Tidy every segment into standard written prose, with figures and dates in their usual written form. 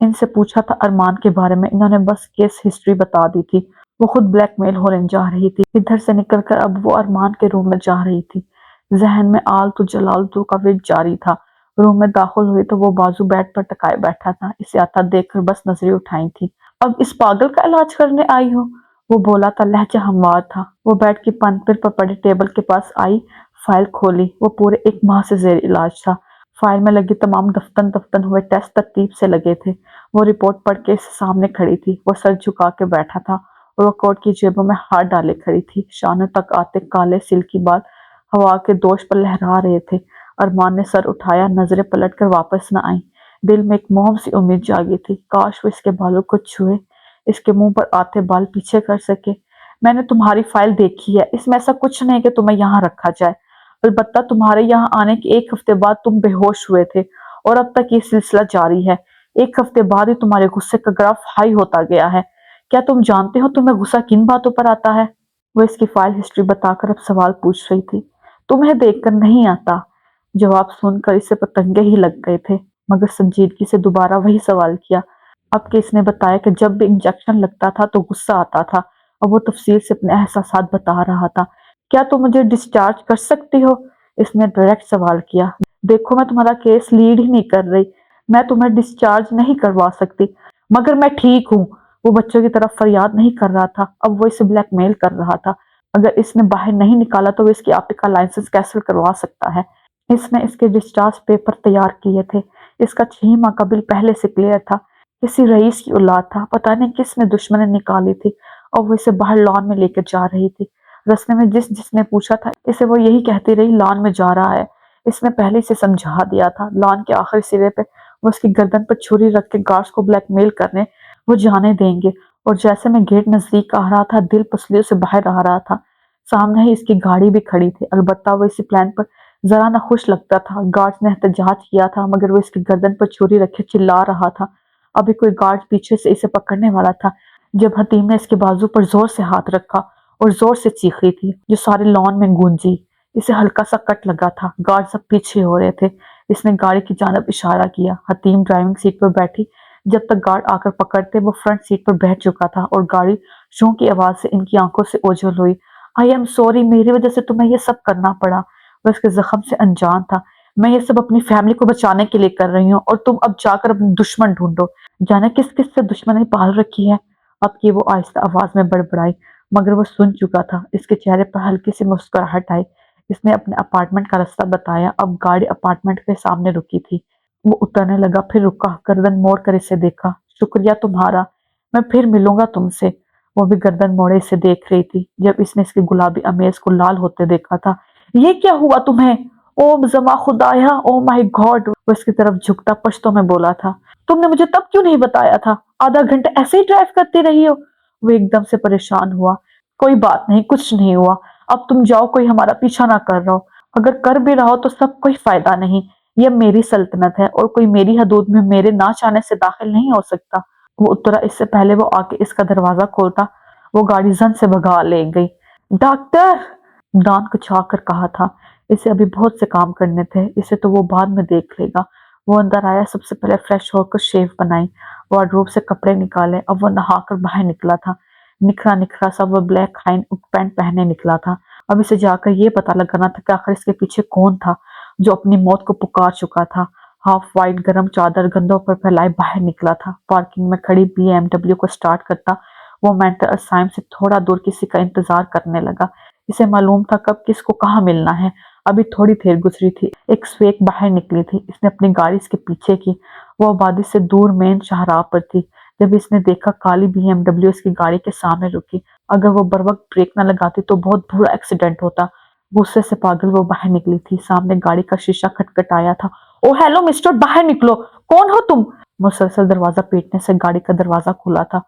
ان سے پوچھا تھا ارمان کے بارے میں، انہوں نے بس کیس ہسٹری بتا دی تھی۔ وہ خود بلیک میل ہونے جا رہی تھی، ادھر سے نکل کر اب وہ ارمان کے روم میں جا رہی تھی۔ ذہن میں آلتو جلالتو کا ورد جاری تھا۔ روم میں داخل ہوئی تو وہ بازو بیڈ پر ٹکائے بیٹھا تھا، اسے آتا دیکھ کر بس نظریں اٹھائی تھی۔ اب اس پاگل کا علاج کرنے آئی ہو؟ وہ بولا تھا، لہجہ ہموار تھا۔ وہ بیڈ کی پنپل پر پڑے ٹیبل کے پاس آئی، فائل کھولی۔ وہ پورے 1 ماہ سے زیر علاج تھا۔ فائل میں لگے تمام دفن ہوئے ٹیسٹ ترتیب سے لگے تھے۔ وہ رپورٹ پڑھ کے اس سامنے کھڑی تھی۔ وہ سر جھکا کے بیٹھا تھا اور وہ کوٹ کی جیبوں میں ہاتھ ڈالے کھڑی تھی۔ شانوں تک آتے کالے سلکی بال ہوا کے دوش پر لہرا رہے تھے۔ ارمان نے سر اٹھایا، نظریں پلٹ کر واپس نہ آئیں۔ دل میں ایک موم سی امید جاگی تھی، کاش وہ اس کے بالوں کو چھوئے، اس کے منہ پر آتے بال پیچھے کر سکے۔ میں نے تمہاری فائل دیکھی ہے، اس میں ایسا کچھ نہیں کہ تمہیں یہاں رکھا جائے۔ البتہ تمہارے یہاں آنے کے 1 ہفتے بعد تم بے ہوش ہوئے تھے اور اب تک یہ سلسلہ جاری ہے۔ 1 ہفتے بعد ہی تمہارے غصے کا گراف ہائی ہوتا گیا ہے۔ کیا تم جانتے ہو تمہیں غصہ کن باتوں پر آتا ہے؟ وہ اس کی فائل ہسٹری بتا کر اب سوال پوچھ رہی تھی۔ تمہیں دیکھ کر نہیں آتا۔ جواب سن کر اسے پتنگے ہی لگ گئے تھے، مگر سنجیدگی سے دوبارہ وہی سوال کیا۔ اب کہ اس نے بتایا کہ جب بھی انجیکشن لگتا تھا تو غصہ آتا تھا، اب وہ تفصیل سے اپنے احساسات بتا رہا تھا۔ کیا تم مجھے ڈسچارج کر سکتی ہو؟ اس نے ڈائریکٹ سوال کیا۔ دیکھو، میں تمہارا کیس لیڈ ہی نہیں کر رہی، میں تمہیں ڈسچارج نہیں کروا سکتی، مگر میں ٹھیک ہوں۔ وہ بچوں کی طرف فریاد نہیں کر رہا تھا، اب وہ اسے بلیک میل کر رہا تھا۔ اگر اس نے باہر نہیں نکالا تو وہ اس کی آپی کا لائسنس کینسل کروا سکتا ہے۔ اس نے اس کے ڈسچارج پیپر تیار کیے تھے، اس کا 6 ماہ کا بل پہلے سے کلیئر تھا۔ کسی رئیس کی اولاد تھا، پتہ نہیں کس نے دشمنی نکالی تھی، اور وہ اسے باہر لان میں لے کے جا رہی تھی۔ رستے میں جس نے پوچھا تھا اسے وہ یہی کہتی رہی، لان میں جا رہا ہے۔ اس نے پہلے سے سمجھا دیا تھا، لان کے آخری سرے پہ وہ اس کی گردن پر چھری رکھ کے گارڈز کو بلیک میل کرنے وہ جانے دیں گے۔ اور جیسے میں گیٹ نزدیک آ رہا تھا، دل پسلیوں سے باہر آ رہا تھا۔ سامنے ہی اس کی گاڑی بھی کھڑی تھی، البتہ وہ اسی پلان پر ذرا نہ خوش لگتا تھا۔ گارڈز نے احتجاج کیا تھا، مگر وہ اس کی گردن پر چھری رکھے چلا رہا تھا۔ ابھی کوئی گارڈ پیچھے سے اسے پکڑنے والا تھا جب حتیم نے اس کے بازو پر زور سے ہاتھ رکھا اور زور سے چیخی تھی، جو سارے لان میں گونجی۔ اسے ہلکا سا کٹ لگا تھا، گارڈ سب پیچھے ہو رہے تھے۔ اس نے گاڑی کی جانب اشارہ کیا۔ حتیم ڈرائیونگ سیٹ پر بیٹھی، جب تک گارڈ آ کر پکڑتے وہ فرنٹ سیٹ پر بیٹھ چکا تھا، اور گاڑی شوں کی آواز سے ان کی آنکھوں سے اوجھل ہوئی۔ آئی ایم سوری، میری وجہ سے تمہیں یہ سب کرنا پڑا۔ وہ اس کے زخم سے انجان تھا۔ میں یہ سب اپنی فیملی کو بچانے کے لیے کر رہی ہوں، اور تم اب جا کر اپنے دشمن ڈھونڈو۔ جانے کس کس سے دشمنی پال رکھی ہے؟ اب کی وہ آہستہ آواز میں بڑبڑائی، مگر وہ سن چکا تھا۔ اس کے چہرے پر ہلکی سی مسکراہٹ آئی۔ اس نے اپنے اپارٹمنٹ کا راستہ بتایا۔ اب گاڑی اپارٹمنٹ کے سامنے رکی تھی۔ وہ اترنے لگا، پھر رکا، گردن موڑ کر اسے دیکھا۔ شکریہ تمہارا، میں پھر ملوں گا تم سے۔ وہ بھی گردن موڑے اسے دیکھ رہی تھی۔ جب اس نے اس کے گلابی امیز کو لال ہوتے دیکھا تھا، یہ کیا ہوا تمہیں؟ او زما خدایا، او مائی گاڈ! وہ اس کی طرف جھکتا پشتوں میں بولا تھا۔ تم نے مجھے تب کیوں نہیں بتایا تھا؟ آدھا گھنٹہ ایسے ہی ڈرائیو کرتی رہی ہو؟ وہ ایک دم سے پریشان ہوا۔ کوئی بات نہیں، کچھ نہیں ہوا۔ اب تم جاؤ، کوئی ہمارا پیچھا نہ کر رہا ہو۔ اگر کر بھی رہا ہو تو سب کوئی فائدہ نہیں۔ یہ میری سلطنت ہے، اور کوئی میری حدود میں میرے نہ چاہنے سے داخل نہیں ہو سکتا۔ وہ اترا، اس سے پہلے وہ آ کے اس کا دروازہ کھولتا، وہ گاڑی زن سے بھگا لے گئی۔ ڈاکٹر! دان کچھا کر کہا تھا۔ اسے ابھی بہت سے کام کرنے تھے، اسے تو وہ بعد میں دیکھ لے گا۔ وہ اندر آیا، سب سے پہلے فریش ہو کر شیو بنائی، وارڈروب سے کپڑے نکالے۔ اب وہ نہا کر باہر نکلا تھا، نکھرا نکھرا سا وہ بلیک ہائی پینٹ پہنے نکلا تھا۔ اب اسے جا کر یہ پتہ لگانا تھا کہ آخر اس کے پیچھے کون تھا جو اپنی موت کو پکار چکا تھا۔ ہاف وائٹ گرم چادر گندوں پر پھیلائے باہر نکلا تھا۔ پارکنگ میں کھڑی BMW کو سٹارٹ کرتا وہ مینٹل اسائم سے تھوڑا دور کسی کا انتظار کرنے لگا۔ اسے معلوم تھا کب کس کو کہاں ملنا ہے۔ ابھی تھوڑی دیر گزری تھی، ایک سویک باہر نکلی تھی۔ اس نے اپنی گاڑی اس کے پیچھے کی، وہ آبادی سے دور مین شاہراہ پر تھی۔ جب اس نے دیکھا کالی BMW اس کی گاڑی کے سامنے رکی، اگر وہ بروقت بریک نہ لگاتی تو بہت برا ایکسیڈنٹ ہوتا۔ غصے سے پاگل وہ باہر نکلی تھی۔ سامنے گاڑی کا شیشہ کھٹکھٹایا تھا۔ او ہیلو مسٹر، باہر نکلو، کون ہو تم؟ مسلسل دروازہ پیٹنے سے گاڑی کا دروازہ کھلا تھا۔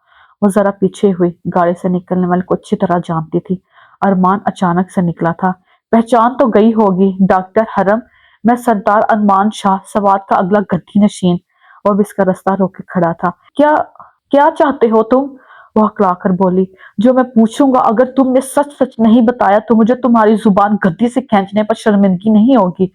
وہ ذرا پیچھے ہوئی، گاڑی سے نکلنے والے کو اچھی طرح جانتی تھی۔ ارمان اچانک سے نکلا تھا۔ پہچان تو گئی ہوگی ڈاکٹر حرم، میں سردار ارمان شاہ، سوات کا اگلا گدی نشین۔ وہ اب اس کا راستہ روک کے کھڑا تھا۔ کیا چاہتے ہو تم؟ وہ ہکلا کر بولی۔ جو میں پوچھوں گا، اگر تم نے سچ سچ نہیں بتایا تو مجھے تمہاری زبان گدی سے کھینچنے پر شرمندگی نہیں ہوگی۔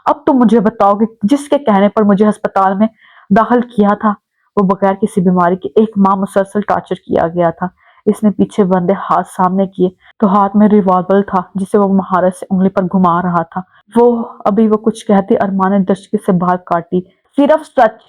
اب تم مجھے بتاؤ کہ جس کے کہنے پر مجھے ہسپتال میں داخل کیا تھا وہ بغیر کسی بیماری کے ایک ماہ مسلسل ٹارچر کیا گیا تھا۔ اس نے پیچھے بندے ہاتھ سامنے کیے تو ہاتھ میں ریوالور تھا جسے وہ مہارت سے انگلی پر گھما رہا تھا۔ وہ کچھ کہتی ارمان نے دشکی سے بات کاٹی۔ صرف سچ۔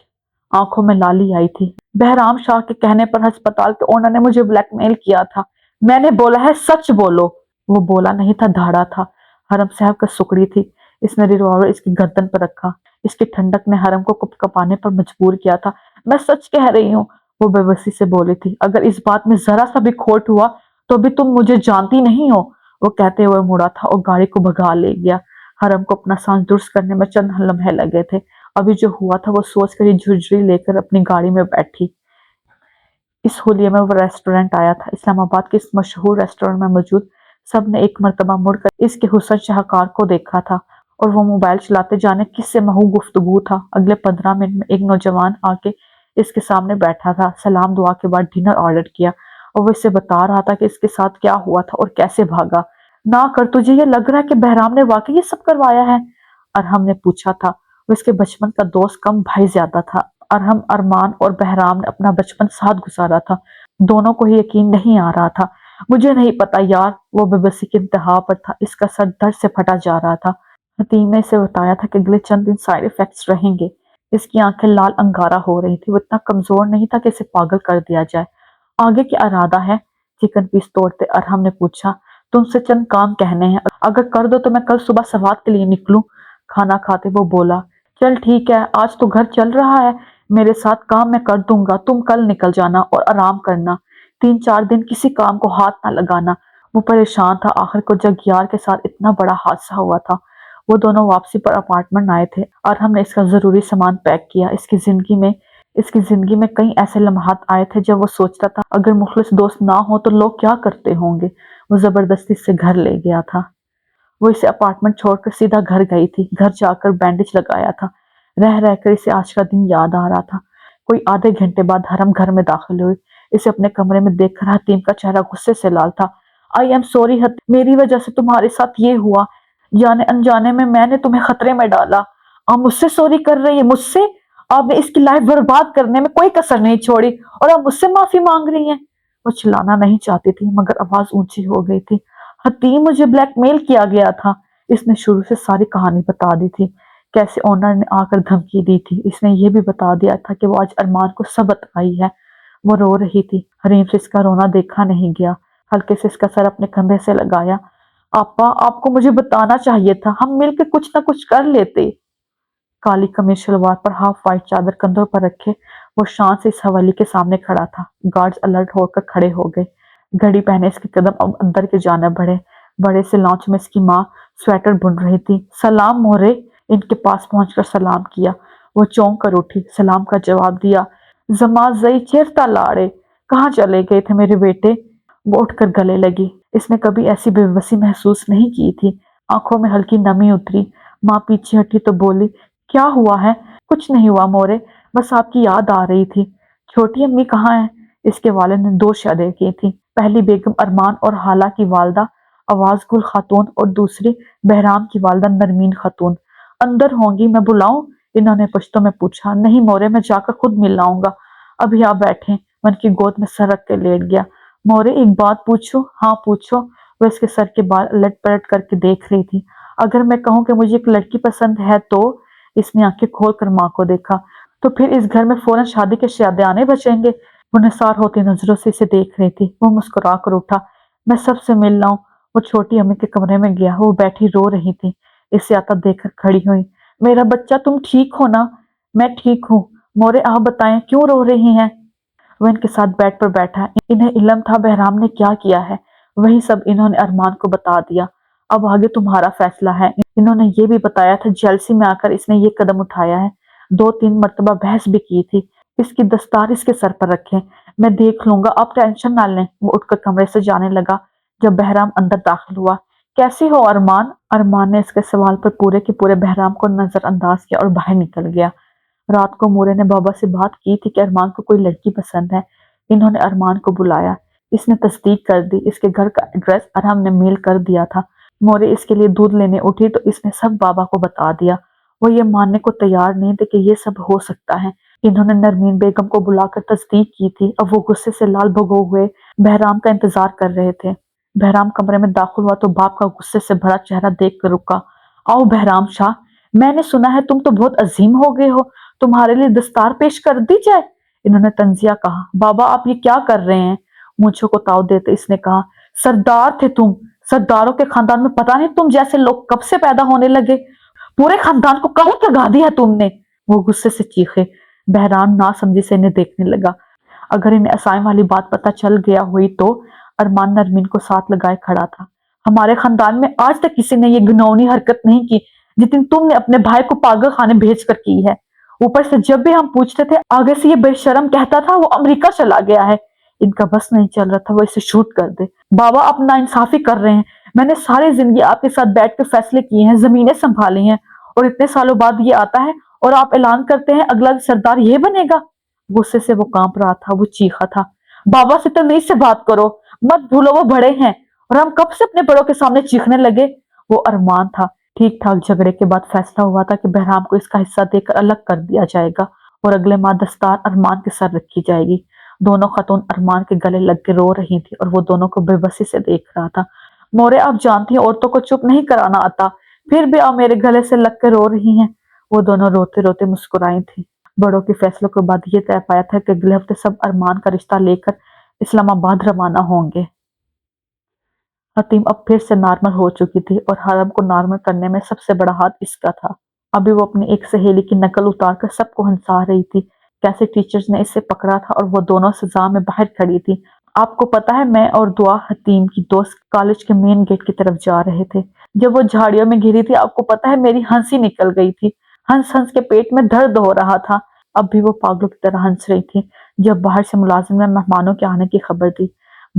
آنکھوں میں لالی آئی تھی۔ بہرام شاہ کے کہنے پر ہسپتال کے اونر نے مجھے بلیک میل کیا تھا۔ میں نے بولا ہے سچ بولو۔ وہ بولا نہیں تھا، دھاڑا تھا۔ حرم صاحب کا سکڑی تھی۔ اس نے ریوالور اس کی گردن پر رکھا۔ اس کی ٹھنڈک نے حرم کو کپ کپانے پر مجبور کیا تھا۔ میں سچ کہہ رہی ہوں، وہ بے بسی سے بولی تھی۔ اگر اس بات میں ذرا سا بھی کھوٹ ہوا تو بھی تم مجھے جانتی نہیں ہو، وہ کہتے ہوئے مڑا تھا اور گاڑی کو بھگا لے گیا۔ حرم کو اپنا سانس درست کرنے میں چند لمحے لگے تھے۔ ابھی جو ہوا تھا وہ سوچ کر ہی جھجری لے کر اپنی گاڑی میں بیٹھی۔ اس حلیے میں وہ ریسٹورنٹ آیا تھا۔ اسلام آباد کے اس مشہور ریسٹورنٹ میں موجود سب نے ایک مرتبہ مڑ کر اس کے حسن شاہکار کو دیکھا تھا، اور وہ موبائل چلاتے جانے کس سے محو گفتگو تھا۔ اگلے 15 منٹ میں ایک نوجوان آ کے اس کے سامنے بیٹھا تھا۔ سلام دعا کے بعد ڈنر آرڈر کیا، اور وہ اسے بتا رہا تھا کہ اس کے ساتھ کیا ہوا تھا اور کیسے بھاگا۔ نہ کر، تجھے یہ لگ رہا ہے کہ بہرام نے واقعی یہ سب کروایا ہے؟ ارحم نے پوچھا تھا۔ وہ اس کے بچپن کا دوست کم بھائی زیادہ تھا۔ ارمان اور بہرام نے اپنا بچپن ساتھ گزارا تھا۔ دونوں کو ہی یقین نہیں آ رہا تھا۔ مجھے نہیں پتا یار، وہ بے بسی کی انتہا پر تھا۔ اس کا سر درد سے پھٹا جا رہا تھا۔ حتیم نے اسے بتایا تھا کہ اگلے چند دن سائیڈ ایفیکٹس رہیں گے۔ اس کی آنکھیں لال انگارہ ہو رہی تھی۔ وہ اتنا کمزور نہیں تھا کہ اسے پاگل کر دیا جائے۔ آگے کیا ارادہ ہے؟ چکن پیس توڑتے ارحم نے پوچھا۔ تم سے چند کام کہنے ہیں، اگر کر دو تو میں کل صبح سوات کے لیے نکلوں۔ کھانا کھاتے وہ بولا، چل ٹھیک ہے، آج تو گھر چل رہا ہے، میرے ساتھ کام میں کر دوں گا، تم کل نکل جانا اور آرام کرنا، 3-4 دن کسی کام کو ہاتھ نہ لگانا۔ وہ پریشان تھا، آخر کو جگیار کے ساتھ اتنا بڑا حادثہ ہوا تھا۔ وہ دونوں واپسی پر اپارٹمنٹ آئے تھے۔ ارحم نے اس کا ضروری سامان پیک کیا۔ اس کی زندگی میں کئی ایسے لمحات آئے تھے جب وہ سوچتا تھا اگر مخلص دوست نہ ہو تو لوگ کیا کرتے ہوں گے۔ وہ زبردستی سے گھر لے گیا تھا۔ وہ اسے اپارٹمنٹ چھوڑ کر سیدھا گھر گئی تھی۔ گھر جا کر بینڈیج لگایا تھا۔ رہ کر اسے آج کا دن یاد آ رہا تھا۔ کوئی آدھے گھنٹے بعد حرم گھر میں داخل ہوئی۔ اسے اپنے کمرے میں دیکھ کر حتیم کا چہرہ غصے سے لال تھا۔ آئی ایم سوری حتیم، میری وجہ سے تمہارے ساتھ یہ ہوا، جانے انجانے میں نے تمہیں خطرے میں ڈالا۔ آپ مجھ سے سوری کر رہی ہیں؟ مجھ سے؟ آپ نے اس کی لائف برباد کرنے میں کوئی کسر نہیں چھوڑی اور آپ مجھ سے معافی مانگ رہی ہیں؟ وہ چلانا نہیں چاہتی تھی مگر آواز اونچی ہو گئی تھی۔ حتیم، مجھے بلیک میل کیا گیا تھا۔ اس نے شروع سے ساری کہانی بتا دی تھی، کیسے اونر نے آ کر دھمکی دی تھی۔ اس نے یہ بھی بتا دیا تھا کہ وہ آج ارمان کو سبق آئی ہے۔ وہ رو رہی تھی۔ حریم سے اس کا رونا دیکھا نہیں گیا۔ ہلکے سے اس کا سر اپنے کندھے سے لگایا۔ آپا، آپ کو مجھے بتانا چاہیے تھا، ہم مل کے کچھ نہ کچھ کر لیتے۔ کالی قمیض شلوار پر ہاف وائٹ چادر کندھوں پر رکھے وہ شان سے اس حویلی کے سامنے کھڑا تھا۔ گارڈز الرٹ ہو کر کھڑے ہو گئے۔ گھڑی پہنے اس کے قدم اب اندر کی جانب بڑھے۔ بڑے سے لانچ میں اس کی ماں سویٹر بن رہی تھی۔ سلام مورے، ان کے پاس پہنچ کر سلام کیا۔ وہ چونک کر اٹھی، سلام کا جواب دیا۔ زما زئی چیرتا لاڑے، کہاں چلے گئے تھے میرے بیٹے؟ وہ اٹھ کر گلے لگی۔ اس نے کبھی ایسی بے بسی محسوس نہیں کی تھی۔ آنکھوں میں ہلکی نمی اتری۔ ماں پیچھے ہٹی تو بولی، کیا ہوا ہے؟ کچھ نہیں ہوا مورے، بس آپ کی یاد آ رہی تھی۔ چھوٹی امی کہاں ہیں؟ اس کے والد نے 2 شادیاں کی تھیں، پہلی بیگم ارمان اور حالہ کی والدہ آواز گل خاتون اور دوسری بہرام کی والدہ نرمین خاتون۔ اندر ہوں گی، میں بلاؤں؟ انہوں نے پشتو میں پوچھا۔ نہیں مورے، میں جا کر خود مل لاؤں گا، ابھی آپ بیٹھیں۔ من کی گود میں سر رکھ کے لیٹ گیا۔ مورے، ایک بات پوچھوں؟ ہاں پوچھو۔ وہ اس کے سر کے بال الٹ پلٹ کر کے دیکھ رہی تھی۔ اگر میں کہوں کہ مجھے ایک لڑکی پسند ہے تو؟ اس نے آنکھیں کھول کر ماں کو دیکھا۔ تو پھر اس گھر میں فوراً شادی کے شادیانے بچیں گے؟ وہ نثار ہوتی نظروں سے اسے دیکھ رہی تھی۔ وہ مسکرا کر اٹھا، میں سب سے مل لاؤں؟ وہ چھوٹی امی کے کمرے میں گیا۔ وہ بیٹھی رو رہی تھی۔ اسے آتا دیکھ کر کھڑی ہوئی۔ میرا بچہ، تم ٹھیک ہو نا؟ میں ٹھیک ہوں۔ مورے، آپ بتائیں کیوں رو رہی ہیں؟ وہ ان کے ساتھ بیڈ پر بیٹھا۔ انہیں علم تھا بہرام نے کیا کیا ہے، وہی سب انہوں نے ارمان کو بتا دیا۔ اب آگے تمہارا فیصلہ ہے۔ انہوں نے یہ بھی بتایا تھا جیلسی میں آ کر اس نے یہ قدم اٹھایا ہے۔ 2-3 مرتبہ بحث بھی کی تھی۔ اس کی دستار اس کے سر پر رکھیں، میں دیکھ لوں گا، آپ ٹینشن نہ لیں۔ وہ اٹھ کر کمرے سے جانے لگا جب بہرام اندر داخل ہوا۔ کیسے ہو ارمان؟ ارمان نے اس کے سوال پر پورے کے پورے بہرام کو نظر انداز کیا اور باہر نکل گیا۔ رات کو مورے نے بابا سے بات کی تھی کہ ارمان کو کوئی لڑکی پسند ہے۔ انہوں نے ارمان کو بلایا۔ اس نے تصدیق کر دی۔ اس کے گھر کا ایڈریس ارحم نے میل کر دیا تھا۔ مورے اس کے لیے دودھ لینے اٹھی تو اس نے سب بابا کو بتا دیا۔ وہ یہ ماننے کو تیار نہیں تھے کہ یہ سب ہو سکتا ہے۔ انہوں نے نرمین بیگم کو بلا کر تصدیق کی تھی۔ اب وہ غصے سے لال بھگو ہوئے بہرام کا انتظار کر رہے تھے۔ بہرام کمرے میں داخل ہوا تو باپ کا غصے سے بھرا چہرہ دیکھ کر رکا۔ آؤ بہرام شاہ، میں نے سنا ہے تم تو بہت عظیم ہو گئے ہو، تمہارے لیے دستار پیش کر دی جائے؟ انہوں نے طنزیہ کہا۔ بابا آپ یہ کیا کر رہے ہیں؟ مونچھوں کو تاؤ دیتے اس نے کہا، سردار تھے تم، سرداروں کے خاندان میں پتہ نہیں تم جیسے لوگ کب سے پیدا ہونے لگے، پورے خاندان کو کہاں لگا دیا تم نے؟ وہ غصے سے چیخے۔ بہرام نا سمجھی سے انہیں دیکھنے لگا۔ اگر انہیں اسائم والی بات پتہ چل گیا ہوئی تو؟ ارمان نرمین کو ساتھ لگائے کھڑا تھا۔ ہمارے خاندان میں آج تک کسی نے یہ گھناؤنی حرکت نہیں کی جتنی تم نے اپنے بھائی کو پاگل خانے بھیج کر کی ہے۔ اوپر سے جب بھی ہم پوچھتے تھے آگے سے یہ بے شرم کہتا تھا وہ امریکہ چلا گیا ہے۔ ان کا بس نہیں چل رہا تھا وہ اسے شوٹ کر دے۔ بابا آپ ناانصافی کر رہے ہیں، میں نے ساری زندگی آپ کے ساتھ بیٹھ کے فیصلے کیے ہیں، زمینیں سنبھالی ہیں، اور اتنے سالوں بعد یہ آتا ہے اور آپ اعلان کرتے ہیں اگلا سردار یہ بنے گا؟ غصے سے وہ کانپ رہا تھا، وہ چیخا تھا، بابا سے تمیز سے بات کرو، مت بھولو وہ بڑے ہیں، اور ہم کب سے اپنے بڑوں کے سامنے چیخنے لگے؟ وہ ارمان تھا۔ ٹھیک ٹھاک جھگڑے کے بعد فیصلہ ہوا تھا کہ بہرام کو اس کا حصہ دے کر الگ کر دیا جائے گا اور اگلے ماہ دستار ارمان کے سر رکھی جائے گی۔ دونوں خاتون ارمان کے گلے لگ کے رو رہی تھی اور وہ دونوں کو بے بسی سے دیکھ رہا تھا۔ مورے آپ جانتی ہیں عورتوں کو چپ نہیں کرانا آتا، پھر بھی آپ میرے گلے سے لگ کے رو رہی ہیں۔ وہ دونوں روتے روتے مسکرائی تھی۔ بڑوں کے فیصلوں کے بعد یہ طے پایا تھا کہ اگلے ہفتے سب ارمان کا رشتہ لے کر اسلام آباد روانہ ہوں گے۔ حتیم اب پھر سے نارمل ہو چکی تھی اور حرم کو نارمل کرنے میں سب سے بڑا ہاتھ اس کا تھا۔ ابھی وہ اپنی ایک سہیلی کی نقل اتار کر سب کو ہنسا رہی تھی۔ کیسے ٹیچرز نے اسے پکڑا تھا اور وہ دونوں سزا میں باہر کھڑی تھی۔ آپ کو پتا ہے میں اور دعا حتیم کی دوست کالج کے مین گیٹ کی طرف جا رہے تھے، جب وہ جھاڑیوں میں گری تھی آپ کو پتا ہے میری ہنسی نکل گئی تھی، ہنس ہنس کے پیٹ میں درد ہو رہا تھا۔ اب بھی وہ پاگلوں کی طرح ہنس رہی تھی جب باہر سے ملازم نے مہمانوں کے آنے کی خبر دی۔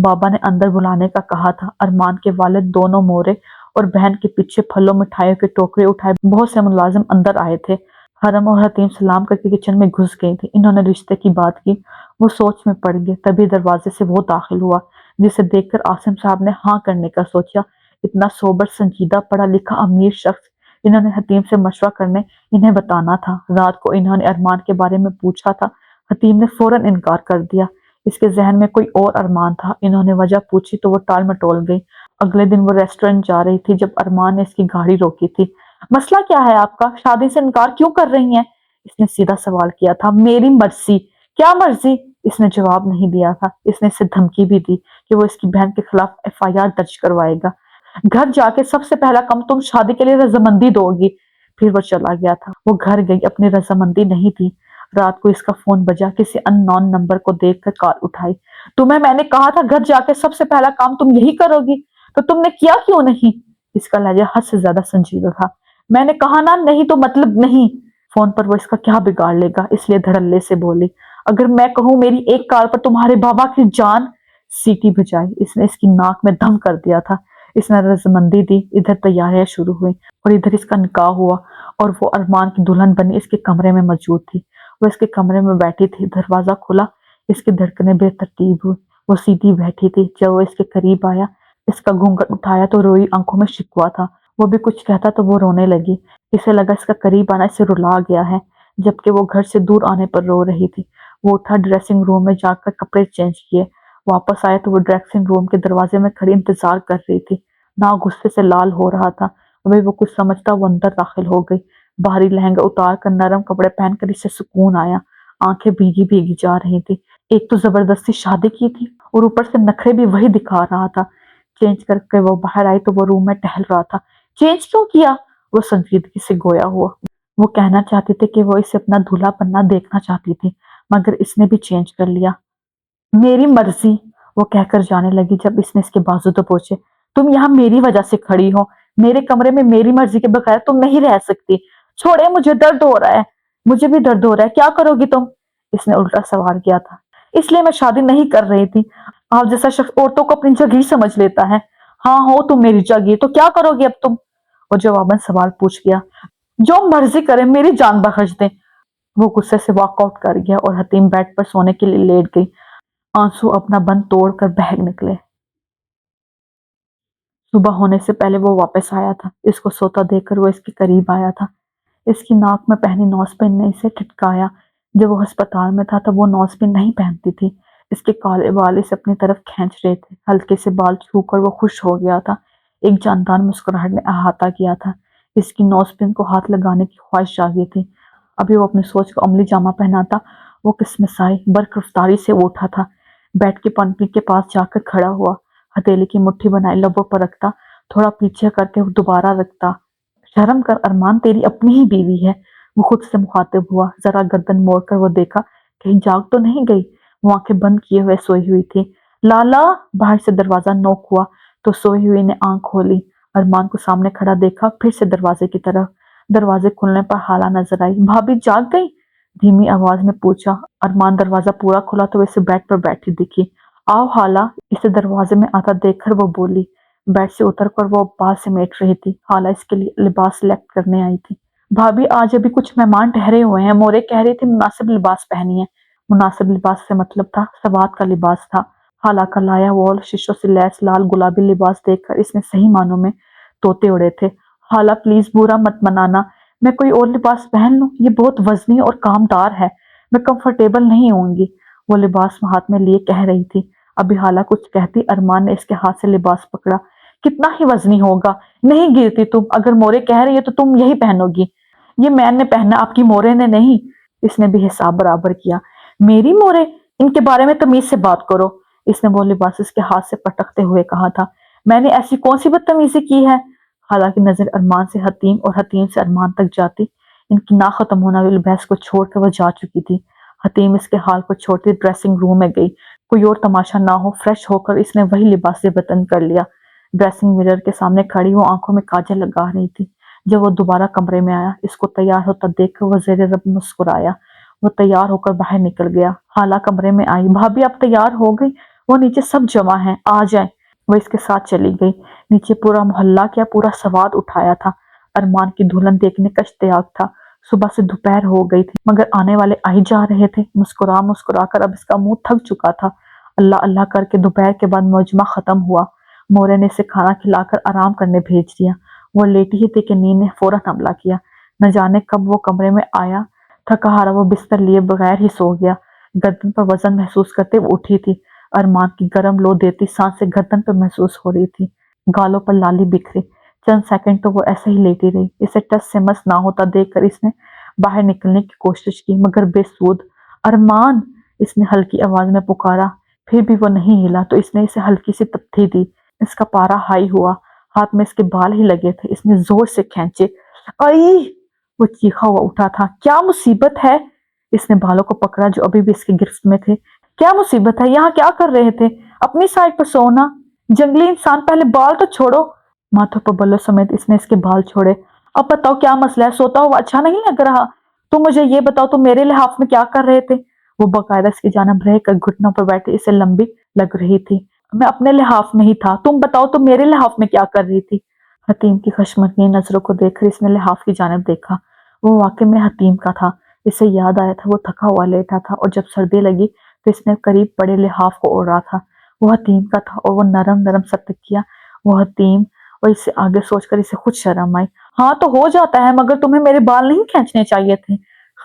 بابا نے اندر بلانے کا کہا تھا۔ ارمان کے والد دونوں مورے اور بہن کے پیچھے پھلوں مٹھائیوں کے ٹوکرے اٹھائے بہت سے ملازم اندر آئے تھے۔ حرم اور حتیم سلام کر کے کچن میں گھس گئی تھی۔ انہوں نے رشتے کی بات کی۔ وہ سوچ میں پڑ گئے، تبھی دروازے سے وہ داخل ہوا جسے دیکھ کر عاصم صاحب نے ہاں کرنے کا سوچا۔ اتنا سوبر، سنجیدہ، پڑھا لکھا امیر شخص، انہوں نے حتیم سے مشورہ کرنے انہیں بتانا تھا۔ رات کو انہوں نے ارمان کے بارے میں پوچھا تھا، حتیم نے فوراً انکار کر دیا۔ اس کے ذہن میں کوئی اور ارمان تھا۔ انہوں نے وجہ پوچھی تو وہ ٹال مٹول گئی۔ اگلے دن وہ ریسٹورنٹ جا رہی تھی جب ارمان نے اس کی گاڑی روکی تھی۔ مسئلہ کیا ہے آپ کا؟ شادی سے انکار کیوں کر رہی ہیں؟ اس نے سیدھا سوال کیا تھا۔ میری مرضی۔ کیا مرضی؟ اس نے جواب نہیں دیا تھا۔ اس نے اسے دھمکی بھی دی کہ وہ اس کی بہن کے خلاف FIR درج کروائے گا۔ گھر جا کے سب سے پہلا کام تم شادی کے لیے رضامندی دو گی۔ پھر وہ چلا گیا تھا۔ وہ گھر گئی، اپنی رضامندی نہیں دی۔ رات کو اس کا فون بجا، کسی ان نون نمبر کو دیکھ کر کال اٹھائی۔ تمہیں میں نے کہا تھا گھر جا کے سب سے پہلا کام تم یہی کرو گی، تو تم نے کیا کیوں نہیں؟ اس کا لہجہ حد سے زیادہ سنجیدہ تھا۔ میں نے کہا نا نہیں تو مطلب نہیں۔ فون پر وہ اس کا کیا بگاڑ لے گا، اس لیے دھڑلے سے بولی۔ اگر میں کہوں میری ایک کال پر تمہارے بابا کی جان۔ سیٹی بجائی، اس نے اس کی ناک میں دم کر دیا تھا۔ اس نے رضامندی دی، ادھر تیاریاں شروع ہوئی اور ادھر اس کا نکاح ہوا، اور وہ ارمان کی دلہن بنی اس کے کمرے میں موجود تھی۔ وہ اس کے کمرے میں بیٹھی تھی، دروازہ کھلا، اس کی دھڑکنیں بے ترتیب ہوئی۔ وہ سیدھی بیٹھی تھی۔ جب وہ اس کے قریب آیا، اس کا گھونگھٹ اٹھایا تو روئی آنکھوں میں شکوہ تھا۔ وہ بھی کچھ کہتا تو وہ رونے لگی۔ اسے لگا اس کا قریب آنا اسے رلا گیا ہے، جبکہ وہ گھر سے دور آنے پر رو رہی تھی۔ وہ اٹھا، ڈریسنگ روم میں جا کر کپڑے چینج کیے۔ واپس آیا تو وہ ڈریسنگ روم کے دروازے میں کھڑی انتظار کر رہی تھی۔ نہ غصے سے لال ہو رہا تھا۔ ابھی وہ کچھ سمجھتا وہ اندر داخل ہو گئی۔ بھاری لہنگا اتار کر نرم کپڑے پہن کر اسے سکون آیا۔ آنکھیں بھیگی بھیگی جا رہی تھی۔ ایک تو زبردستی شادی کی تھی اور اوپر سے نخرے بھی وہی دکھا رہا تھا۔ چینج کر کے وہ باہر آئی تو وہ روم میں ٹہل رہا تھا۔ چینج کیوں کیا؟ وہ سنجیدگی سے گویا ہوا۔ وہ کہنا چاہتی تھی کہ وہ اسے اپنا دلہا بننا دیکھنا چاہتی تھی، مگر اس نے بھی چینج کر لیا۔ میری مرضی، وہ کہہ کر جانے لگی جب اس نے اس کے بازو دبوچے۔ تم یہاں میری وجہ سے کھڑی ہو، میرے کمرے میں میری مرضی کے بغیر تم نہیں رہ سکتی۔ چھوڑے، مجھے درد ہو رہا ہے۔ مجھے بھی درد ہو رہا ہے، کیا کرو گی تم؟ اس نے الٹا سوال کیا تھا۔ اس لیے میں شادی نہیں کر رہی تھی۔ آپ جیسا شخص عورتوں کو اپنی جگہ سمجھ لیتا ہے۔ ہاں ہو تم میری جگہ، تو کیا کرو گی اب تم؟ وہ جواباً سوال پوچھ گیا۔ جو مرضی کرے، میری جان بخش دیں۔ وہ غصے سے واک آؤٹ کر گیا اور حتیم بیڈ پر سونے کے لیے لیٹ گئی۔ آنسو اپنا بند توڑ کر بہہ نکلے۔ صبح ہونے سے پہلے وہ واپس آیا تھا۔ اس کو سوتا دیکھ کر وہ اس کے قریب آیا تھا۔ اس کی ناک میں پہنی نوز پن نے اسے ٹھٹکایا۔ جب وہ ہسپتال میں تھا تب وہ نوز پن نہیں پہنتی تھی۔ اس کے کالے بال اسے اپنی طرف کھینچ رہے تھے۔ ہلکے سے بال چھو کر وہ خوش ہو گیا تھا۔ ایک جاندار مسکراہٹ نے احاطہ کیا تھا۔ اس کی نوز پن کو ہاتھ لگانے کی خواہش جاگی تھی۔ ابھی وہ اپنی سوچ کو عملی جامہ پہناتا، وہ قسمسائی برق رفتاری سے اٹھا تھا۔ بیڈ کی پنپی کے پاس جا کر کھڑا ہوا، ہتھیلی کی مٹھی بنائے لبوں پر رکھتا، تھوڑا پیچھے کر کے دوبارہ رکھتا۔ شرم کر ارمان، تیری اپنی ہی بیوی ہے۔ وہ خود سے مخاطب ہوا۔ ذرا گردن موڑ کر وہ دیکھا کہیں جاگ تو نہیں گئی۔ وہ آنکھیں بند کیے ہوئے سوئی ہوئی تھی۔ لالا! باہر سے دروازہ نوک ہوا تو سوئی ہوئی نے آنکھ کھولی۔ ارمان کو سامنے کھڑا دیکھا، پھر سے دروازے کی طرف۔ دروازے کھلنے پر حالہ نظر آئی۔ بھابھی جاگ گئی؟ دھیمی آواز میں پوچھا۔ ارمان دروازہ پورا کھلا تو اسے بیڈ پر بیٹھی دکھی۔ آؤ خالہ! اسے دروازے میں آتا دیکھ کر وہ بولی۔ بیڈ سے اتر کر وہ بال سمیٹ رہی تھی۔ خالہ اس کے لیے لباس سلیکٹ کرنے آئی تھی۔ بھابھی آج ابھی کچھ مہمان ٹھہرے ہوئے ہیں، مورے کہہ رہی تھی مناسب لباس پہنی ہے۔ مناسب لباس سے مطلب تھا سوات کا لباس تھا۔ خالہ کا لایا وال شیشوں سے لیس لال گلابی لباس دیکھ کر اس نے صحیح معنوں میں طوطے اڑے تھے۔ خالہ پلیز برا مت منانا، میں کوئی اور لباس پہن لوں؟ یہ بہت وزنی اور کام دار ہے، میں کمفرٹیبل نہیں ہوں گی۔ وہ لباس ہاتھ میں لیے کہہ رہی تھی۔ ابھی خالہ کچھ کہتی ارمان نے اس کے ہاتھ سے لباس پکڑا۔ کتنا ہی وزنی ہوگا، نہیں گرتی تم، اگر مورے کہہ رہی ہے تو تم یہی پہنو گی۔ یہ میں نے پہنا، آپ کی مورے نے نہیں۔ اس نے بھی حساب برابر کیا۔ میری مورے؟ ان کے بارے میں تمیز سے بات کرو، اس نے وہ لباس اس کے ہاتھ سے پٹکتے ہوئے کہا تھا۔ میں نے ایسی کون سی بدتمیزی کی ہے؟ خالہ کی نظر ارمان سے حتیم اور حتیم سے ارمان تک جاتی۔ ان کی نہ ختم ہونے والی بحث کو چھوڑ کر وہ جا چکی تھی۔ حتیم اس کے حال کو چھوڑتی ڈریسنگ روم میں گئی۔ کوئی اور تماشا نہ ہو، فریش ہو کر اس نے وہی لباس بطن کر لیا۔ ڈریسنگ مرر کے سامنے کھڑی وہ آنکھوں میں کاجل لگا رہی تھی۔ جب وہ دوبارہ کمرے میں آیا، اس کو تیار ہوتا دیکھ کر وہ زیر رب مسکرایا۔ وہ تیار ہو کر باہر نکل گیا۔ خالہ کمرے میں آئی۔ بھابھی آپ تیار ہو گئی؟ وہ نیچے سب جمع ہیں، آ جائیں۔ وہ اس کے ساتھ چلی گئی۔ نیچے پورا محلہ کیا پورا سواد اٹھایا تھا۔ ارمان کی دلہن دیکھنے کا اشتیاق تھا۔ صبح سے دوپہر ہو گئی تھی مگر آنے والے آئی جا رہے تھے۔ مسکرا مسکرا کر اب اس کا منہ تھک چکا تھا۔ اللہ اللہ کر کے دوپہر کے بعد مجمع ختم ہوا۔ مورے نے اسے کھانا کھلا کر آرام کرنے بھیج دیا۔ وہ لیٹی ہی تھی کہ نیند نے فوراً حملہ کیا۔ نہ جانے کب وہ کمرے میں آیا، تھکا ہارا وہ بستر لیے بغیر ہی سو گیا۔ گردن پر وزن محسوس کرتے وہ اٹھی تھی۔ ارمان کی گرم لو دیتی سانسیں گردن پر محسوس ہو رہی تھی۔ گالوں پر لالی بکھری۔ چند سیکنڈ تو وہ ایسے ہی لیٹی رہی۔ اسے ٹس سے مس نہ ہوتا دیکھ کر اس نے باہر نکلنے کی کوشش کی مگر بے سود۔ ارمان! اس نے ہلکی آواز میں پکارا۔ پھر بھی وہ نہیں ہلا تو اس نے اسے ہلکی سی تپتی دی۔ اس کا پارا ہائی ہوا، ہاتھ میں اس کے بال ہی لگے تھے۔ اس نے زور سے کھینچے۔ آئی! وہ چیخا ہوا اٹھا تھا۔ کیا مصیبت ہے؟ اس نے بالوں کو پکڑا جو ابھی بھی اس کی گرفت میں تھے۔ کیا مصیبت ہے؟ یہاں کیا کر رہے تھے؟ اپنی سائڈ پر سونا۔ جنگلی انسان، پہلے بال تو چھوڑو۔ ماتھوں پر بلوں سمیت اس نے اس کے بال چھوڑے۔ اب بتاؤ کیا مسئلہ ہے؟ سوتا ہوا اچھا نہیں لگ رہا؟ تم مجھے یہ بتاؤ تم میرے لحاف میں کیا کر رہے تھے؟ وہ باقاعدہ اس کی جانب رہ کر گھٹنوں پر بیٹھے اسے لمبی لگ رہی تھی۔ میں اپنے لحاف میں ہی تھا، تم بتاؤ تم میرے لحاف میں کیا کر رہی تھی؟ حتیم کی خشمگین نظروں کو دیکھ کر اس نے لحاف کی جانب دیکھا۔ وہ واقعی میں حتیم کا تھا۔ اسے یاد آیا تھا وہ تھکا ہوا لیٹا تھا اور جب سردی لگی تو اس نے قریب پڑے لحاف کو اوڑھا تھا۔ وہ حتیم کا تھا اور وہ نرم نرم سا تکیا، وہ حتیم، اور اس سے آگے سوچ کر اسے خود شرم آئی۔ ہاں تو ہو جاتا ہے مگر تمہیں میرے بال نہیں کھینچنے چاہیے تھے،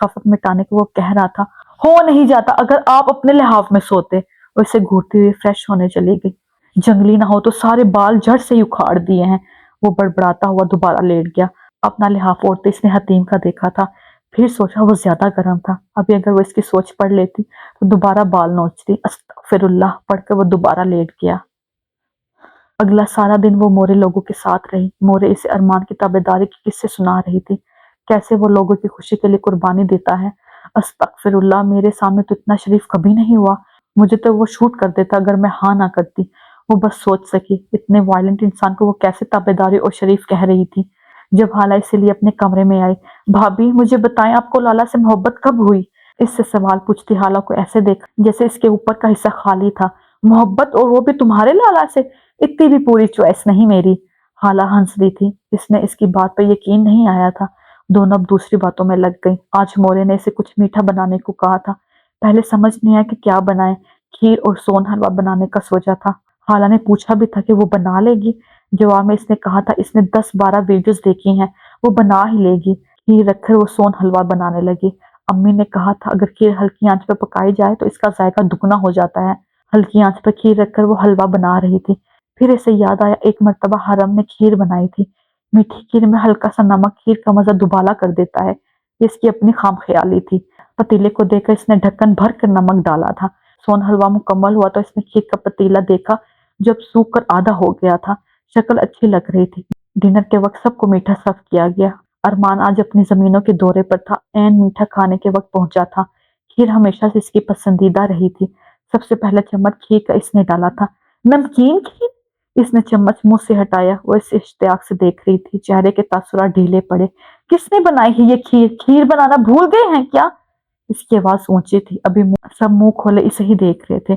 خفت مٹانے کو وہ کہہ رہا تھا۔ ہو نہیں جاتا اگر آپ اپنے لحاف میں سوتے، اور اسے گھورتی ہوئی فریش ہونے چلی گئی۔ جنگلی نہ ہو تو سارے بال جڑ سے ہی اکھاڑ دیے ہیں۔ وہ بڑبڑاتا ہوا دوبارہ لیٹ گیا۔ اپنا لحاف اوڑھتے اس نے حتیم کا دیکھا تھا، پھر سوچا وہ زیادہ گرم تھا۔ ابھی اگر وہ اس کی سوچ پڑھ لیتی تو دوبارہ بال نوچتی۔ استغفر اللہ پڑھ کر وہ دوبارہ لیٹ گیا۔ اگلا سارا دن وہ مورے لوگوں کے ساتھ رہی۔ مورے اسے ارمان کی تابعداری کے قصے سنا رہی تھی، کیسے وہ لوگوں کی خوشی کے لیے قربانی دیتا ہے۔ استغفر اللہ، میرے سامنے تو اتنا شریف کبھی نہیں ہوا، مجھے تو وہ شوٹ کر دیتا اگر میں ہاں نہ کرتی۔ وہ بس سوچ سکی اتنے وائلنٹ انسان کو وہ کیسے تابعداری اور شریف کہہ رہی تھی۔ جب حالہ اسی لیے اپنے کمرے میں آئی، بھابھی مجھے بتائیں آپ کو لالا سے محبت کب ہوئی؟ اس سے سوال پوچھتی حالہ کو ایسے دیکھا جیسے اس کے اوپر کا حصہ خالی تھا۔ محبت، اور وہ بھی تمہارے لالا سے؟ اتنی بھی پوری چوائس نہیں میری۔ حالہ ہنس رہی تھی، اس نے اس کی بات پر یقین نہیں آیا تھا۔ دونوں اب دوسری باتوں میں لگ گئی۔ آج مورے نے اسے کچھ میٹھا بنانے کو کہا تھا، پہلے سمجھ نہیں آیا کہ کیا بنائے۔ کھیر اور سون حلوہ بنانے کا سوچا تھا۔ حالہ نے پوچھا بھی تھا کہ وہ بنا لے گی، جواب میں اس نے کہا تھا اس نے 10-12 ویڈیوز دیکھی ہیں، وہ بنا ہی لے گی۔ کھیر رکھ کر وہ سون حلوہ بنانے لگی۔ امی نے کہا تھا اگر کھیر ہلکی آنچ پہ پکائی جائے تو اس کا ذائقہ دگنا ہو جاتا ہے۔ ہلکی آنچ پہ کھیر رکھ کر وہ حلوہ بنا رہی تھی۔ پھر اسے یاد آیا ایک مرتبہ حرم نے کھیر بنائی تھی۔ میٹھی کھیر میں ہلکا سا نمک کھیر کا مزہ دوبالا کر دیتا ہے۔ یہ اس کی اپنی خام خیالی تھی۔ پتیلے کو دیکھ کر اس نے ڈھکن بھر کر نمک ڈالا تھا۔ سون حلوہ مکمل ہوا تو اس نے کھیر کا پتیلا دیکھا جو اب سوکھ کر آدھا ہو گیا تھا۔ شکل اچھی لگ رہی تھی۔ ڈنر کے وقت سب کو میٹھا سرو کیا گیا۔ ارمان آج اپنی زمینوں کے دورے پر تھا، عین میٹھا کھانے کے وقت پہنچا تھا۔ کھیر ہمیشہ سے اس کی پسندیدہ رہی تھی۔ سب سے پہلا چمچ کھیر کا اس نے ڈالا تھا۔ نمکین کھیر؟ اس نے چمچ منہ سے ہٹایا۔ وہ اسے اشتیاق سے دیکھ رہی تھی، چہرے کے تاثرات ڈھیلے پڑے۔ کس نے بنائی ہے یہ کھیر؟ کھیر بنانا بھول گئے ہیں کیا؟ اس کی آواز اونچی تھی۔ ابھی سب منہ کھولے اسے ہی دیکھ رہے تھے۔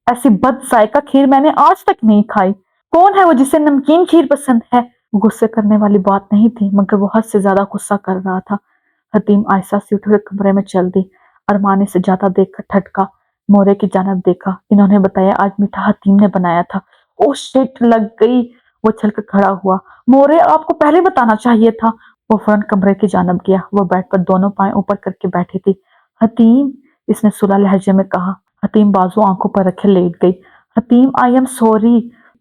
ایسی بد ذائقہ کھیر میں نے آج تک نہیں کھائی۔ کون ہے وہ جسے نمکین کھیر پسند ہے؟ غصے کرنے والی بات نہیں تھی، مگر وہ حد سے زیادہ غصہ کر رہا تھا۔ حتیم آہستہ سے اٹھ کر کمرے میں چل دی۔ ارمان نے سجادہ دیکھ کر ٹھٹکا، مورے کی جانب دیکھا۔ انہوں نے بتایا آج میٹھا حتیم نے بنایا تھا۔ او شٹ، لگ گئی۔ وہ چل کر کھڑا ہوا۔ مورے، آپ کو پہلے بتانا چاہیے تھا۔ وہ فوراً کمرے کی جانب گیا۔ وہ بیڈ پر دونوں پائیں اوپر کر کے بیٹھی تھی۔ حتیم، اس نے سلا لہجے میں کہا۔ حتیم بازو آنکھوں پر رکھے لیٹ گئی۔ حتیم، آئی ایم سوری۔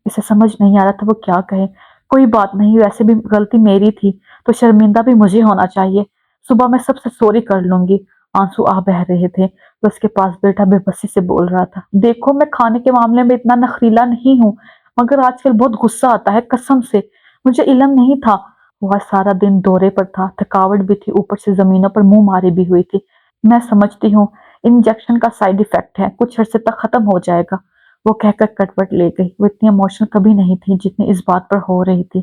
اسے سمجھ نہیں آ رہا تھا وہ کیا کہے۔ کوئی بات نہیں، ویسے بھی غلطی میری تھی تو شرمندہ بھی مجھے ہونا چاہیے۔ صبح میں سب سے سوری کر لوں گی۔ آنسو آ بہہ رہے تھے۔ وہ اس کے پاس بیٹھا بے بسی سے بول رہا تھا، دیکھو میں کھانے کے معاملے میں اتنا نخریلا نہیں ہوں، مگر آج کل بہت غصہ آتا ہے، قسم سے مجھے علم نہیں تھا۔ وہ آج سارا دن دورے پر تھا، تھکاوٹ بھی تھی، اوپر سے زمینوں پر منہ ماری بھی ہوئی تھی۔ میں سمجھتی ہوں انجیکشن کا سائیڈ ایفیکٹ ہے، کچھ عرصے تک ختم ہو جائے گا۔ وہ کہہ کر کٹ وٹ لے گئی۔ وہ اتنی ایموشنل کبھی نہیں تھی جتنی اس بات پر ہو رہی تھی۔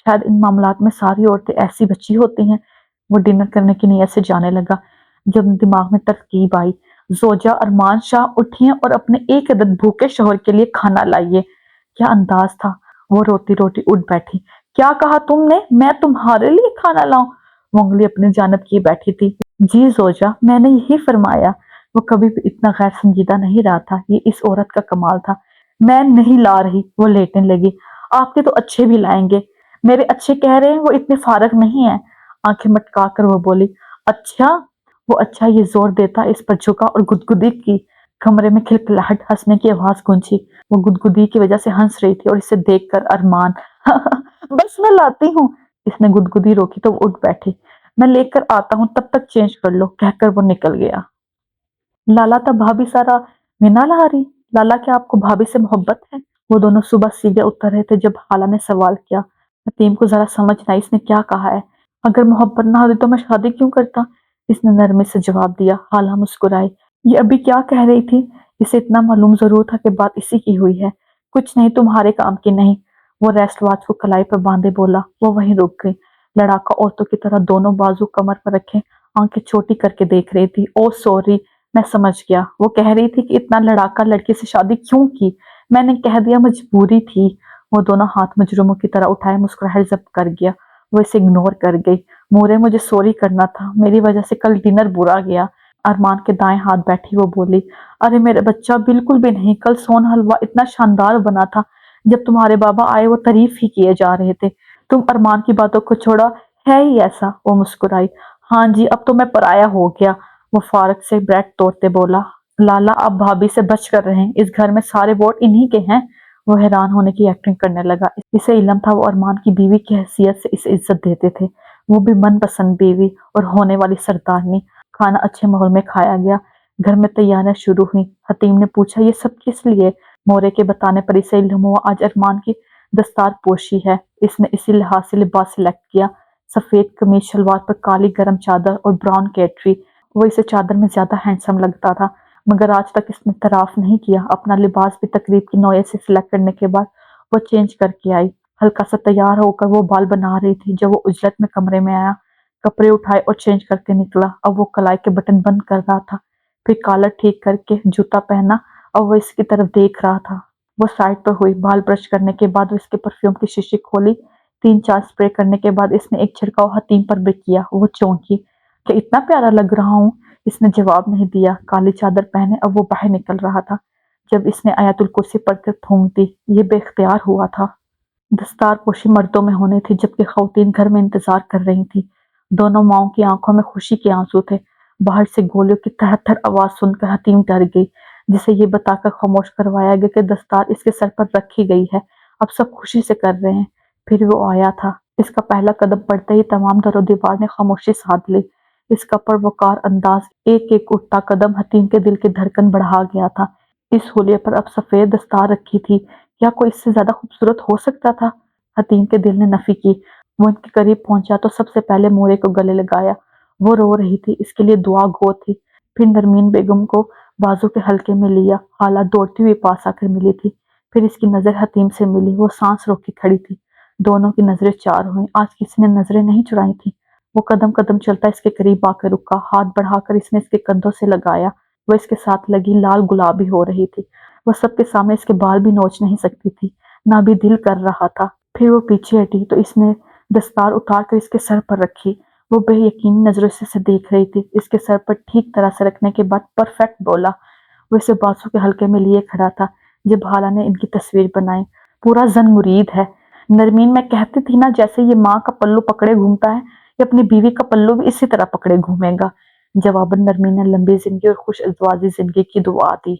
شاید ان معاملات میں ساری عورتیں ایسی بچی ہوتی ہیں۔ وہ ڈنر کرنے کی نیت سے جانے لگا جب دماغ میں ترکیب آئی، زوجہ ارمان شاہ اٹھیں اور اپنے ایک عدد بھوکے شوہر کے لیے کھانا لائیے۔ کیا انداز تھا! وہ روتی روتی اٹھ بیٹھی۔ کیا کہا تم نے؟ میں تمہارے لیے کھانا لاؤں؟ وہ انگلی اپنی جانب کیے بیٹھی تھی۔ جی زوجہ، میں نے یہی فرمایا۔ وہ کبھی بھی اتنا غیر سنجیدہ نہیں رہا تھا، یہ اس عورت کا کمال تھا۔ میں نہیں لا رہی۔ وہ لیٹنے لگی۔ آپ کے تو اچھے بھی لائیں گے۔ میرے اچھے کہہ رہے ہیں، وہ اتنے فارغ نہیں ہیں۔ آنکھیں مٹکا کر وہ بولی، اچھا؟ وہ اچھا یہ زور دیتا اس پر جھکا اور گدگدی کی۔ کمرے میں کھلکھلاہٹ، ہنسنے کی آواز گونجی۔ وہ گدگدی کی وجہ سے ہنس رہی تھی اور اسے دیکھ کر ارمان بس میں لاتی ہوں۔ اس نے گدگدی روکی تو وہ اٹھ بیٹھی۔ میں لے کر آتا ہوں، تب تک چینج کر لو، کہہ کر وہ نکل گیا۔ لالا تا بھابھی سارا مینا لا رہی؟ لالا کیا آپ کو بھابھی سے محبت ہے؟ وہ دونوں صبح سیدھے اتر رہے تھے جب خالہ نے سوال کیا۔ حتیم کو ذرا سمجھ نہ آئی اس نے کیا کہا ہے۔ اگر محبت نہ ہوتی تو میں شادی کیوں کرتا؟ اس نے نرمی سے جواب دیا۔ خالہ مسکرائی۔ یہ ابھی کیا کہہ رہی تھی؟ اسے اتنا معلوم ضرور تھا کہ بات اسی کی ہوئی ہے۔ کچھ نہیں، تمہارے کام کی نہیں۔ وہ ریسٹ واچ کو کلائی پر باندھے بولا۔ وہ وہیں رک گئی، لڑاکا عورتوں کی طرح دونوں بازو کمر پر رکھے، آنکھیں چھوٹی کر کے دیکھ رہی تھی۔ او سوری، میں سمجھ گیا۔ وہ کہہ رہی تھی کہ اتنا لڑاکا لڑکی سے شادی کیوں کی؟ میں نے کہہ دیا مجبوری تھی۔ وہ دونوں ہاتھ مجرموں کی طرح اٹھائے، مسکراہٹ ضبط کر گیا۔ وہ اسے اگنور کر گئی۔ مورے، مجھے سوری کرنا تھا، میری وجہ سے کل ڈنر برا گیا۔ ارمان کے دائیں ہاتھ بیٹھی وہ بولی، ارے میرے بچہ بالکل بھی نہیں، کل سون حلوہ اتنا شاندار بنا تھا، جب تمہارے بابا آئے وہ تعریف ہی کیے جا رہے تھے۔ تم ارمان کی باتوں کو چھوڑا، ہے ہی ایسا۔ وہ مسکرائی۔ ہاں جی، اب تو میں پرایا ہو گیا۔ وہ فارغ سے بریڈ توڑتے بولا، لالا آپ بھابھی سے بچ کر رہیں، اس گھر میں سارے ووٹ انہی کے ہیں۔ وہ حیران ہونے کی ایکٹنگ کرنے لگا۔ اسے علم تھا وہ ارمان کی بیوی کی حیثیت سے اسے عزت دیتے تھے، وہ بھی من پسند بیوی اور ہونے والی سردارنی۔ کھانا اچھے ماحول میں کھایا گیا۔ گھر میں تیاریاں شروع ہوئیں۔ حتیم نے پوچھا، یہ سب کس لیے؟ مورے کے بتانے پر اسے علم ہوا آج ارمان کی دستار پوشی ہے۔ اس نے اسی لحاظ سے لباس سلیکٹ کیا، سفید قمیض شلوار پر کالی گرم چادر اور براؤن کیٹری۔ وہ اسے چادر میں زیادہ ہینڈسم لگتا تھا، مگر آج تک اس نے اعتراف نہیں کیا۔ اپنا لباس بھی تقریب کی نوعیت سے سلیکٹ کرنے کے بعد وہ چینج کر کے آئی۔ ہلکا سا تیار ہو کر وہ بال بنا رہی تھی جب وہ عجلت میں کمرے میں آیا، کپڑے اٹھائے اور چینج کر کے نکلا۔ اب وہ کلائی کے بٹن بند کر رہا تھا، پھر کالر ٹھیک کر کے جوتا پہنا۔ اب وہ اس کی طرف دیکھ رہا تھا۔ وہ سائڈ پر ہوئی، بال برش کرنے کے بعد اس کے پرفیوم کی شیشی کھولی، 3-4 اسپرے کرنے کے بعد اس نے ایک چھڑکاؤ حتیم پر بھی کیا۔ وہ چونکی، کہ اتنا پیارا لگ رہا ہوں؟ اس نے جواب نہیں دیا۔ کالی چادر پہنے اب وہ باہر نکل رہا تھا جب اس نے آیت الکرسی پڑھ کر تھونک دی۔ یہ بے اختیار ہوا تھا۔ دستار پوشی مردوں میں ہونی تھی جبکہ خواتین گھر میں انتظار کر رہی تھیں۔ دونوں ماؤں کی آنکھوں میں خوشی کے آنسو تھے۔ باہر سے گولیوں کی تھر تھر آواز سن کر حتیم ڈر گئی، جسے یہ بتا کر خاموش کروایا گیا کہ دستار اس کے سر پر رکھی گئی ہے، اب سب خوشی سے کر رہے ہیں۔ پھر وہ آیا تھا۔ اس کا پہلا قدم پڑتے ہی تمام در و دیوار نے خاموشی سادھ لی۔ اس کا پروکار انداز، ایک ایک اٹھتا قدم حتیم کے دل کی دھڑکن بڑھا گیا تھا۔ اس حلیے پر اب سفید دستار رکھی تھی، کیا کوئی اس سے زیادہ خوبصورت ہو سکتا تھا؟ حتیم کے دل نے نفی کی۔ وہ ان کے قریب پہنچا تو سب سے پہلے مورے کو گلے لگایا۔ وہ رو رہی تھی، اس کے لیے دعا گو تھی۔ پھر نرمین بیگم کو بازو کے حلقے میں لیا۔ خالہ دوڑتی ہوئی پاس آ کر ملی تھی۔ پھر اس کی نظر حتیم سے ملی، وہ سانس روک کے کھڑی تھی۔ دونوں کی نظریں چار ہوئیں، آج کسی نے نظریں نہیں چرائیں تھیں۔ وہ قدم قدم چلتا اس کے قریب آ کر رکا، ہاتھ بڑھا کر اس نے اس کے کندھوں سے لگایا۔ وہ اس کے ساتھ لگی لال گلابی ہو رہی تھی۔ وہ سب کے سامنے اس کے بال بھی نوچ نہیں سکتی تھی، نہ بھی دل کر رہا تھا۔ پھر وہ پیچھے ہٹی تو اس نے دستار اتار کر اس کے سر پر رکھی۔ وہ بے یقینی نظروں سے اسے دیکھ رہی تھی۔ اس کے سر پر ٹھیک طرح سے رکھنے کے بعد پرفیکٹ بولا۔ وہ اسے بازو کے حلقے میں لیے کھڑا تھا۔ جب خالہ نے ان کی تصویر بنائی، پورا زن مرید ہے۔ نرمین میں کہتی تھی نا، جیسے یہ ماں کا پلو پکڑے گھومتا ہے، یہ اپنی بیوی کا پلو بھی اسی طرح پکڑے گھومے گا۔ جواباً نرمین نے لمبی زندگی اور خوش ازدواجی زندگی کی دعا دی۔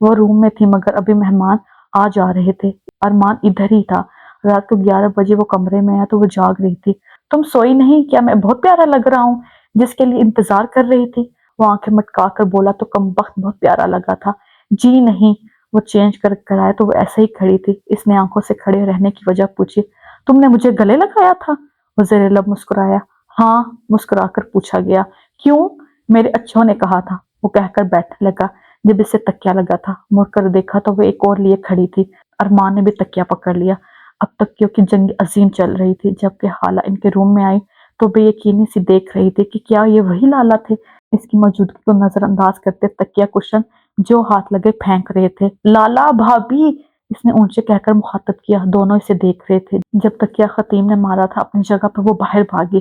وہ روم میں تھی مگر ابھی مہمان آ جا رہے تھے۔ ارمان ادھر ہی تھا۔ رات کو 11 بجے وہ کمرے میں آیا تو وہ جاگ رہی تھی۔ تم سوئی نہیں کیا؟ میں بہت پیارا لگ رہا ہوں، جس کے لیے انتظار کر رہی تھی۔ وہ آنکھیں مٹکا کر بولا تو کمبخت بہت پیارا لگا تھا۔ جی نہیں۔ وہ چینج کر آیا تو وہ ایسے ہی کھڑی تھی۔ اس نے آنکھوں سے کھڑے رہنے کی وجہ پوچھی۔ تم نے مجھے گلے لگایا تھا؟ وہ زیر لب مسکرایا۔ ہاں، مسکرا کر پوچھا گیا۔ کیوں؟ میرے اچھوں نے کہا تھا، وہ کہہ کر بیٹھنے لگا۔ جب اسے تکیا لگا تھا، مڑ کر دیکھا تو وہ ایک اور لیے کھڑی تھی۔ ارمان نے بھی تکیا پکڑ لیا۔ اب تکیوں کی جنگ عظیم چل رہی تھی۔ جب کہ خالہ ان کے روم میں آئی تو بے یقینی سی دیکھ رہی تھی کہ کیا یہ وہی لالا تھے؟ اس کی موجودگی کو نظر انداز کرتے تکیا کشن جو ہاتھ لگے پھینک رہے تھے۔ لالا، بھابھی، اس نے اونچے کہہ کر مخاطب کیا۔ دونوں اسے دیکھ رہے تھے۔ جب تکیا حتیم نے مارا تھا اپنی جگہ پر وہ باہر بھاگی۔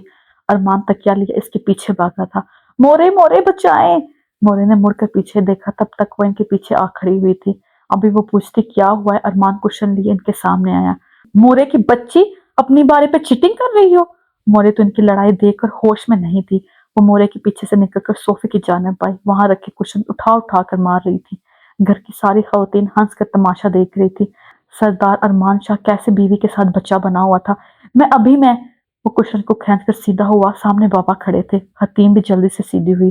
ارمان تکیا لیے اس کے پیچھے بھاگا تھا۔ مورے مورے بچائیں! مورے نے مڑ کر پیچھے دیکھا، تب تک وہ ان کے پیچھے آ کھڑی ہوئی تھی۔ ابھی وہ پوچھتی کیا ہوا ہے، ارمان کشن لیے ان کے سامنے آیا۔ مورے کی بچی، اپنی بارے پہ چیٹنگ کر رہی ہو؟ مورے تو ان کی لڑائی دیکھ کر ہوش میں نہیں تھی۔ وہ مورے کے پیچھے سے نکل کر صوفے کی جانب آئی، وہاں رکھے کشن اٹھا اٹھا کر مار رہی تھی۔ گھر کی ساری خواتین ہنس کر تماشا دیکھ رہی تھی۔ سردار ارمان شاہ کیسے بیوی کے ساتھ بچہ بنا ہوا تھا۔ میں وہ کشن کو کھینچ کر سیدھا ہوا، سامنے بابا کھڑے تھے۔ حتیم بھی جلدی سے سیدھی ہوئی۔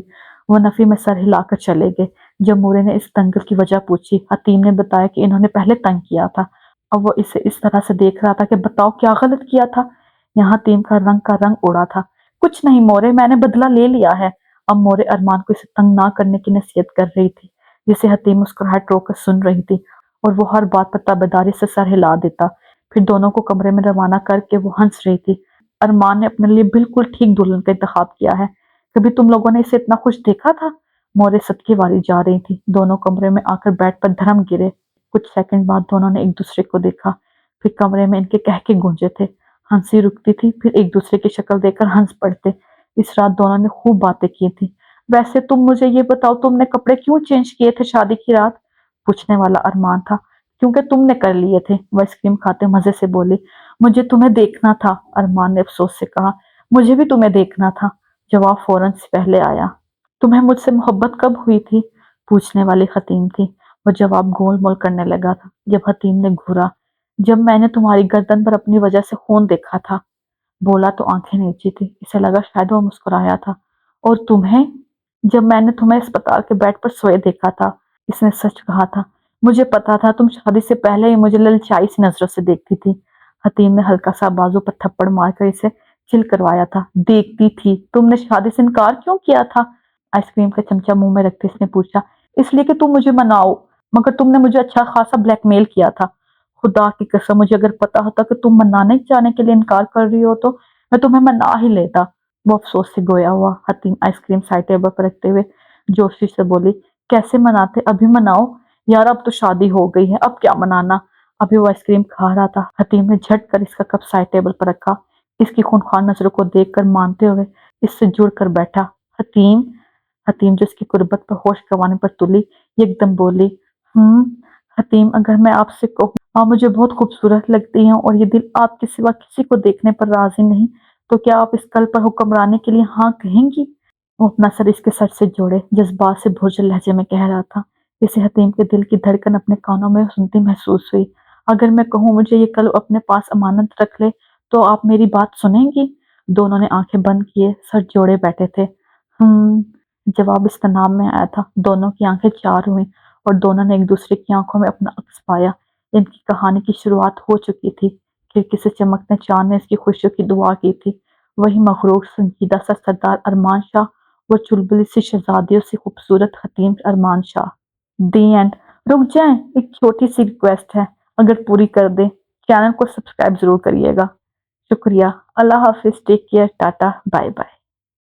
وہ نفی میں سر ہلا کر چلے گئے۔ جب مورے نے اس دنگل کی وجہ پوچھی، حتیم نے بتایا کہ انہوں نے پہلے تنگ کیا تھا۔ اب وہ اسے اس طرح سے دیکھ رہا تھا کہ بتاؤ کیا غلط کیا تھا؟ یہاں حتیم کا رنگ اڑا تھا۔ کچھ نہیں مورے، میں نے بدلہ لے لیا ہے۔ اب مورے ارمان کو اسے تنگ نہ کرنے کی نصیحت کر رہی تھی، جسے حتیم مسکراہٹ روک کر سن رہی تھی، اور وہ ہر بات پر تابعداری سے سر ہلا دیتا۔ پھر دونوں کو کمرے میں روانہ کر کے وہ ہنس رہی تھی۔ ارمان نے اپنے لیے بالکل ٹھیک دلہن کا انتخاب کیا ہے۔ کبھی تم لوگوں نے اسے اتنا خوش دیکھا تھا؟ مورے صدقے والی جا رہی تھی۔ دونوں کمرے میں آ کر بیڈ پر دھرم گرے۔ کچھ سیکنڈ بعد دونوں نے ایک دوسرے کو دیکھا۔ پھر کمرے میں ان کے کہکے گونجے تھے۔ ہنسی رکتی تھی، پھر ایک دوسرے کی شکل دیکھ کر ہنس پڑتے۔ اس رات دونوں نے خوب باتیں کی تھی۔ ویسے تم مجھے یہ بتاؤ، تم نے کپڑے کیوں چینج کیے تھے شادی کی رات؟ پوچھنے والا ارمان تھا۔ کیونکہ تم نے کر لیے تھے، وہ آئس کریم کھاتے مزے سے بولی۔ مجھے تمہیں دیکھنا تھا، ارمان نے افسوس سے کہا۔ مجھے بھی تمہیں دیکھنا تھا، جواب فوراً سے پہلے آیا۔ تمہیں مجھ سے محبت کب ہوئی تھی؟ پوچھنے والی حتیم تھی۔ وہ جواب گول مول کرنے لگا تھا جب حتیم نے گھورا۔ جب میں نے تمہاری گردن پر اپنی وجہ سے خون دیکھا تھا، بولا تو آنکھیں نیچی تھی۔ اسے لگا شاید وہ مسکرایا تھا۔ اور تمہیں؟ جب میں نے تمہیں اسپتال کے بیڈ پر سوئے دیکھا تھا، اس نے سچ کہا تھا۔ مجھے پتا تھا تم شادی سے پہلے ہی مجھے للچائی سی نظروں سے دیکھتی تھی۔ حتیم نے ہلکا سا بازو پر تھپڑ مار کر اسے چل کروایا تھا۔ دیکھتی تھی؟ تم نے شادی سے انکار کیوں کیا تھا؟ آئس کریم کا چمچہ منہ میں رکھتے اس نے پوچھا۔ اس لیے کہ تم مجھے مناؤ، مگر تم نے مجھے اچھا خاصا بلیک میل کیا تھا۔ خدا کی قسم، مجھے اگر پتا ہوتا کہ تم منانے جانے کے لیے انکار کر رہی ہو تو میں تمہیں منا ہی لیتا۔ وہ افسوس سے گویا ہوا۔ حتیم آئس کریم سائڈ ٹیبل پر رکھتے ہوئے جوشی سے بولی، کیسے مناتے؟ ابھی مناؤ یار، اب تو شادی ہو گئی ہے، اب کیا منانا؟ ابھی وہ آئس کریم کھا رہا تھا۔ حتیم نے جھٹ کر اس کا کپ سائڈ ٹیبل پر رکھا۔ اس کی خونخوار نظروں کو دیکھ کر مانتے ہوئے اس سے جڑ کر بیٹھا۔ حتیم جو اس کی قربت پر ہوش گنوانے پر تلی، ایک دم بولی، حتیم، اگر میں آپ سے کہوں آپ مجھے بہت خوبصورت لگتی ہیں اور یہ دل آپ کے سوا کسی کو دیکھنے پر راضی نہیں، تو کیا آپ اس کل پر حکمرانی کے لیے ہاں کہیں گی؟ وہ اپنا سر اس کے سر سے جوڑے جذبات سے بھوجل لہجے میں کہہ رہا تھا۔ اسے حتیم کے دل کی دھڑکن اپنے کانوں میں سنتی محسوس ہوئی۔ اگر میں کہوں مجھے یہ کلو اپنے پاس امانت رکھ لے تو آپ میری بات سنیں گی؟ دونوں نے آنکھیں بند کیے سر جوڑے بیٹھے تھے۔ جواب استناب میں آیا تھا۔ دونوں کی آنکھیں چار ہوئیں اور دونوں نے ایک دوسرے کی آنکھوں میں اپنا عکس پایا۔ ان کی کہانی کی شروعات ہو چکی تھی۔ کھڑکی سے چمکتے چاند نے اس کی خوشیوں کی دعا کی تھی۔ وہی مغرور سنجیدہ سا سردار ارمان شاہ، وہ چلبلی سی شہزادیوں سے خوبصورت حتیم ارمان شاہ۔ The end. رک جائیں، ایک چھوٹی سی ریکویسٹ ہے، اگر پوری کر دیں۔ چینل کو سبسکرائب ضرور کریے گا۔ شکریہ۔ اللہ حافظ، take care, tata, bye bye.